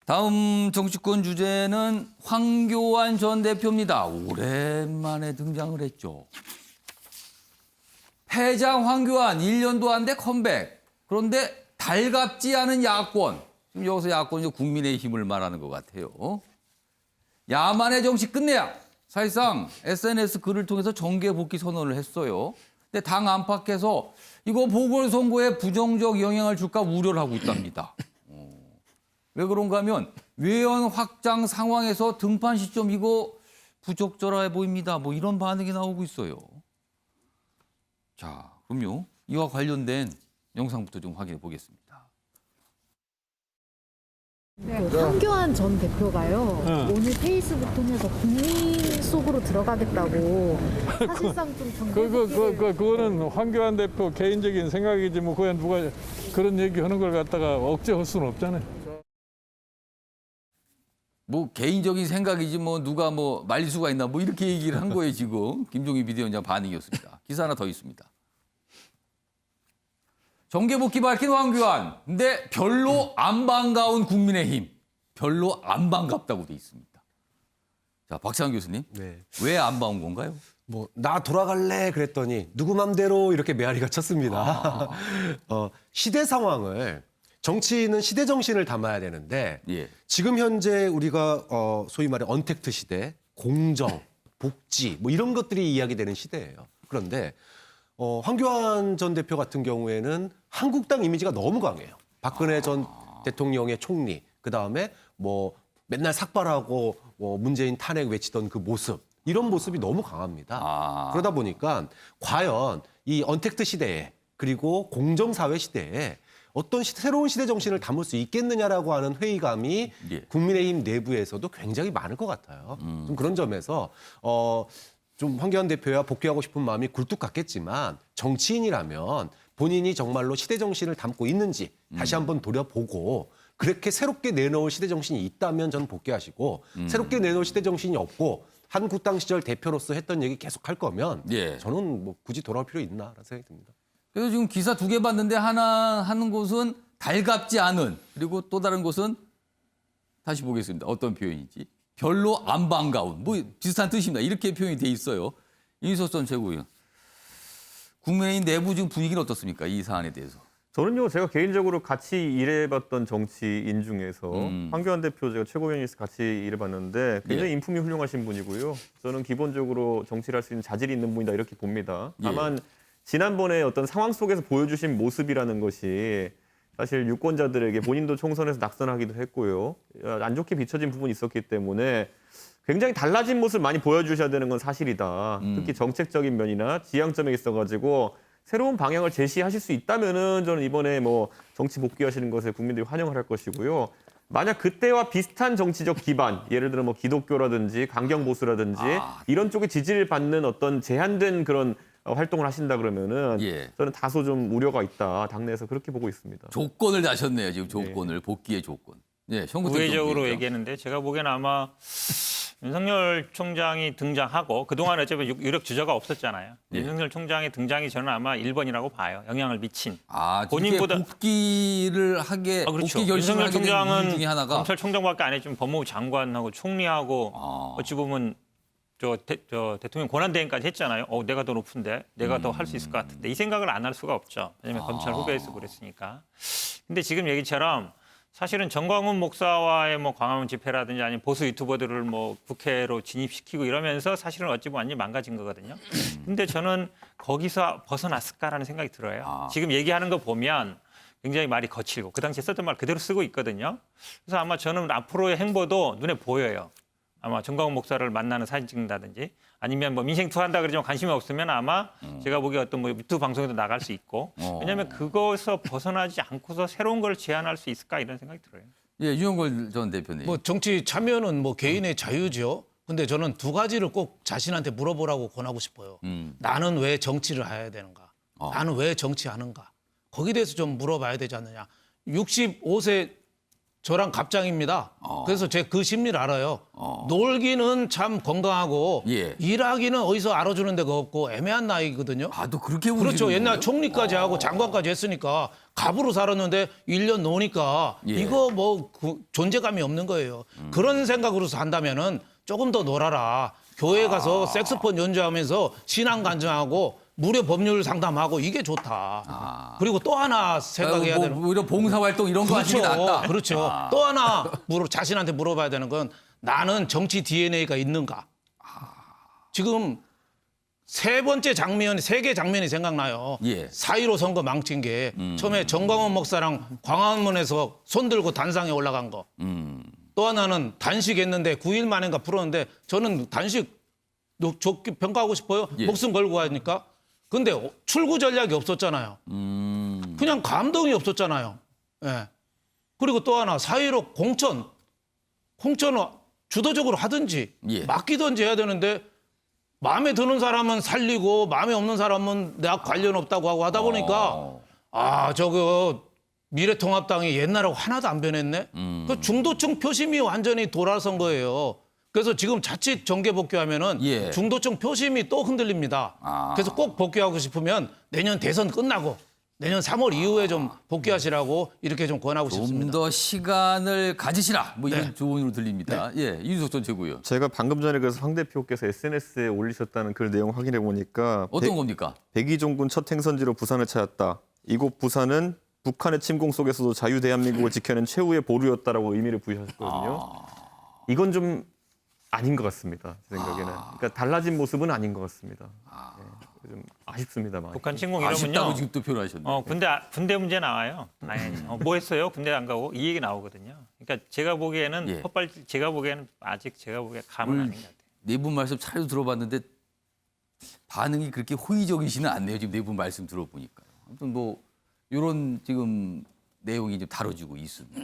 다음 정치권 주제는 황교안 전 대표입니다. 오랜만에 등장을 했죠. 패장 황교안 1년도 안 돼 컴백. 그런데 달갑지 않은 야권. 지금 여기서 야권이 국민의힘을 말하는 것 같아요. 야만의 정치 끝내야. 사실상 SNS 글을 통해서 정계 복귀 선언을 했어요. 근데 당 안팎에서 이거 보궐선거에 부정적 영향을 줄까 우려를 하고 있답니다. 왜 그런가 하면 외연 확장 상황에서 등판 시점 이거 부적절해 보입니다. 뭐 이런 반응이 나오고 있어요. 자, 그럼요. 이와 관련된 영상부터 좀 확인해 보겠습니다. 황교안 전 대표가요. 오늘 페이스북 통해서 국민 속으로 들어가겠다고 사실상 좀 그거는 황교안 대표 개인적인 생각이지 뭐 그냥 누가 그런 얘기하는 걸 갖다가 억제할 수는 없잖아요. 뭐 개인적인 생각이지 뭐 누가 뭐 말릴 수가 있나 뭐 이렇게 얘기를 한 거예요 지금. 김종희 비대위원장 반응이었습니다. 기사 하나 더 있습니다. 정계복귀 밝힌 황교안. 근데 별로 안 반가운 국민의힘. 별로 안 반갑다고 돼 있습니다. 자, 박찬원 교수님. 네. 왜 안 반가운 건가요? 뭐 나 돌아갈래 그랬더니 누구 맘대로 이렇게 메아리가 쳤습니다. 시대 상황을 정치인은 시대 정신을 담아야 되는데 예. 지금 현재 우리가 소위 말해 언택트 시대, 공정, 복지 뭐 이런 것들이 이야기되는 시대예요. 그런데 황교안 전 대표 같은 경우에는 한국당 이미지가 너무 강해요. 박근혜 전 대통령의 총리, 그다음에 뭐 맨날 삭발하고 문재인 탄핵 외치던 그 모습, 이런 모습이 너무 강합니다. 그러다 보니까 과연 이 언택트 시대에 그리고 공정사회 시대에 어떤 새로운 시대 정신을 담을 수 있겠느냐라고 하는 회의감이 예. 국민의힘 내부에서도 굉장히 많을 것 같아요. 좀 그런 점에서 좀 황교안 대표야 복귀하고 싶은 마음이 굴뚝 같겠지만 정치인이라면 본인이 정말로 시대 정신을 담고 있는지 다시 한번 돌아보고 그렇게 새롭게 내놓을 시대 정신이 있다면 저는 복귀하시고 새롭게 내놓을 시대 정신이 없고 한국당 시절 대표로서 했던 얘기 계속 할 거면 예. 저는 뭐 굳이 돌아올 필요 있나라는 생각이 듭니다. 그래서 지금 기사 2개 봤는데 하나 하는 곳은 달갑지 않은, 그리고 또 다른 곳은 다시 보겠습니다. 어떤 표현인지. 별로 안 반가운, 뭐 비슷한 뜻입니다. 이렇게 표현이 돼 있어요. 이인석 전 최고위원. 국민의힘 내부 지금 분위기는 어떻습니까? 이 사안에 대해서. 저는요, 제가 개인적으로 같이 일해봤던 정치인 중에서 황교안 대표 제가 최고위원으로서 같이 일해봤는데 굉장히 예. 인품이 훌륭하신 분이고요. 저는 기본적으로 정치를 할 수 있는 자질이 있는 분이다 이렇게 봅니다. 다만 지난번에 어떤 상황 속에서 보여주신 모습이라는 것이 사실 유권자들에게 본인도 총선에서 낙선하기도 했고요. 안 좋게 비춰진 부분이 있었기 때문에 굉장히 달라진 모습을 많이 보여주셔야 되는 건 사실이다. 특히 정책적인 면이나 지향점에 있어가지고 새로운 방향을 제시하실 수 있다면은 저는 이번에 뭐 정치 복귀하시는 것에 국민들이 환영을 할 것이고요. 만약 그때와 비슷한 정치적 기반, 예를 들어 뭐 기독교라든지 강경보수라든지 이런 쪽에 지지를 받는 어떤 제한된 그런 활동을 하신다 그러면은 저는 다소 좀 우려가 있다. 당내에서 그렇게 보고 있습니다. 조건을 다셨네요. 지금 조건을. 복귀의 조건. 예, 우회적으로 얘기했는데 제가 보기에는 아마 윤석열 총장이 등장하고 그동안 어차피 유력 주자가 없었잖아요. 윤석열 총장의 등장이 저는 아마 1번이라고 봐요. 영향을 미친. 본인보다 복귀를 하게 그렇죠. 복귀 결심을 윤석열 하게 된 이유 총장은 중에 하나가 검찰총장밖에 안 했지만 법무부 장관하고 총리하고 어찌 보면 저 대통령 권한대행까지 했잖아요. 내가 더 높은데 내가 더 할 수 있을 것 같은데 이 생각을 안 할 수가 없죠. 왜냐하면 검찰 후배에서 그랬으니까. 근데 지금 얘기처럼 사실은 정광훈 목사와의 뭐 광화문 집회라든지 아니면 보수 유튜버들을 뭐 국회로 진입시키고 이러면서 사실은 어찌 보면 완전히 망가진 거거든요. 근데 저는 거기서 벗어났을까라는 생각이 들어요. 지금 얘기하는 거 보면 굉장히 말이 거칠고 그 당시에 썼던 말 그대로 쓰고 있거든요. 그래서 아마 저는 앞으로의 행보도 눈에 보여요. 아마 정광훈 목사를 만나는 사진 찍는다든지 아니면 뭐 민생 투한다 그러지만 관심이 없으면 아마 제가 보기에 어떤 뭐 유튜브 방송에도 나갈 수 있고 왜냐하면 그것에서 벗어나지 않고서 새로운 걸 제안할 수 있을까 이런 생각이 들어요. 예, 유영걸 전 대표님. 뭐 정치 참여는 뭐 개인의 자유죠. 근데 저는 두 가지를 꼭 자신한테 물어보라고 권하고 싶어요. 나는 왜 정치를 해야 되는가? 나는 왜 정치하는가? 거기에 대해서 좀 물어봐야 되지 않느냐. 65세 저랑 갑장입니다. 그래서 제가 그 심리를 알아요. 놀기는 참 건강하고 예. 일하기는 어디서 알아주는 데가 없고 애매한 나이거든요. 아, 또 그렇게 그렇죠. 보시는 옛날 거예요? 총리까지 하고 장관까지 했으니까 갑으로 살았는데 1년 노니까 예. 이거 뭐 존재감이 없는 거예요. 그런 생각으로 산다면은 조금 더 놀아라. 교회 가서 색소폰 연주하면서 신앙 간증하고 무료 법률 상담하고 이게 좋다. 그리고 또 하나 생각해야 뭐, 되는 오히려 봉사활동 이런 거 하시는 게 낫다. 그렇죠. 또 하나 자신한테 물어봐야 되는 건 나는 정치 DNA가 있는가? 지금 세 번째 장면, 세 개 장면이 생각나요. 예. 4.15 선거 망친 게 처음에 정광훈 목사랑 광화문에서 손들고 단상에 올라간 거. 또 하나는 단식했는데 9일 만인가 풀었는데 저는 단식 좋게 평가하고 싶어요. 예. 목숨 걸고 하니까. 근데 출구 전략이 없었잖아요. 그냥 감동이 없었잖아요. 예. 그리고 또 하나 4.15 공천을 주도적으로 하든지 예. 맡기든지 해야 되는데 마음에 드는 사람은 살리고 마음에 없는 사람은 내가 관련 없다고 하고 하다 보니까 저거 미래통합당이 옛날하고 하나도 안 변했네. 그 중도층 표심이 완전히 돌아선 거예요. 그래서 지금 자칫 정계 복귀하면은 예. 중도층 표심이 또 흔들립니다. 그래서 꼭 복귀하고 싶으면 내년 대선 끝나고 내년 3월 이후에 좀 복귀하시라고 이렇게 좀 권하고 좀 싶습니다. 더 시간을 가지시라. 뭐 이런 네. 조언으로 들립니다. 예, 이준석 전 최고위원. 제가 방금 전에 그래서 황 대표께서 SNS에 올리셨다는 그 내용 확인해 보니까 어떤 겁니까? 백이종군 첫 행선지로 부산을 찾았다. 이곳 부산은 북한의 침공 속에서도 자유 대한민국을 지켜낸 최후의 보루였다라고 의미를 부여하셨거든요. 이건 좀 아닌 것 같습니다. 제 생각에는. 그러니까 달라진 모습은 아닌 것 같습니다. 네, 좀 아쉽습니다. 많이. 북한 침공 아쉽다고 이러면요. 지금 또 표현하셨네요. 군대 문제 나와요. 아니, 뭐 했어요? 군대 안 가고 이 얘기 나오거든요. 그러니까 제가 보기에는 예. 제가 보기에는 아직 감은 아닌 것 같아요. 네 분 말씀 차례로 들어봤는데 반응이 그렇게 호의적이지는 않네요. 지금 네 분 말씀 들어보니까요. 아무튼 뭐 이런 지금 내용이 좀 다뤄지고 있습니다.